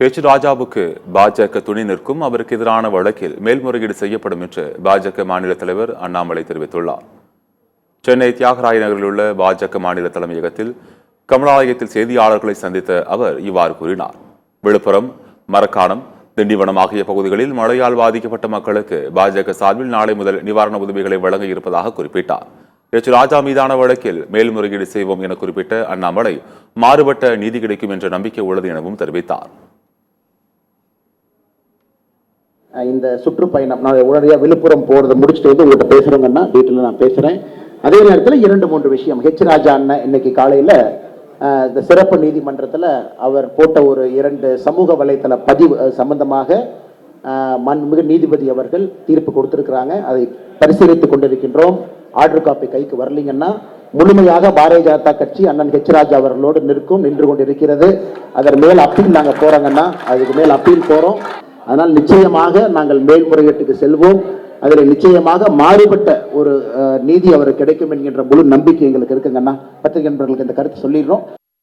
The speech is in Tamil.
எச் ராஜாவுக்கு பாஜக துணை நிற்கும். அவருக்கு எதிரான வழக்கில் மேல்முறையீடு செய்யப்படும் என்று பாஜக மாநில தலைவர் அண்ணாமலை தெரிவித்துள்ளார். சென்னை தியாகராய நகரில் உள்ள பாஜக மாநில தலைமையகத்தில் கமலாலயத்தில் செய்தியாளர்களை சந்தித்த அவர் இவ்வாறு கூறினார். விழுப்புரம், மரக்காணம், திண்டிவனம் ஆகிய பகுதிகளில் மழையால் பாதிக்கப்பட்ட மக்களுக்கு பாஜக சார்பில் நாளை முதல் நிவாரண உதவிகளை வழங்க இருப்பதாக குறிப்பிட்டார். எச் ராஜா மீதான வழக்கில் மேல்முறையீடு செய்வோம் என குறிப்பிட்ட அண்ணாமலை மாறுபட்ட நீதி கிடைக்கும் என்ற நம்பிக்கை உள்ளது எனவும் தெரிவித்தார். இந்த சுற்றுப்பயணம் நான் உடனடியாக விழுப்புரம் போறதை முடிச்சுட்டு வந்து உங்கள்கிட்ட பேசுறேங்கன்னா டீட்டெயில் நான் பேசுறேன். அதே நேரத்தில் 2-3 விஷயம். ஹெச் ராஜா அண்ணன் இன்னைக்கு காலையில் இந்த சிறப்பு நீதிமன்றத்தில் அவர் போட்ட ஒரு 2 சமூக வலைத்தள பதிவு சம்பந்தமாக மாண்புமிகு நீதிபதி அவர்கள் தீர்ப்பு கொடுத்திருக்கிறாங்க. அதை பரிசீலித்துக் கொண்டிருக்கின்றோம். ஆர்டர் காப்பி கைக்கு வரலீங்கன்னா முழுமையாக பாரதிய ஜனதா கட்சி அண்ணன் ஹெச் ராஜா அவர்களோடு நின்று கொண்டிருக்கிறது. அதன் மேல் அப்பீல் நாங்கள் போறாங்கன்னா அதுக்கு மேல் அப்பீல் போறோம். அதனால் நிச்சயமாக நாங்கள் மேல்முறையீட்டுக்கு செல்வோம். அதில் நிச்சயமாக மாறுபட்ட ஒரு நீதி அவருக்கு கிடைக்கும் என்கின்ற முழு நம்பிக்கை எங்களுக்கு இருக்குங்கன்னா பத்திரிகை நண்பர்களுக்கு இந்த கருத்து சொல்லிடுறோம்.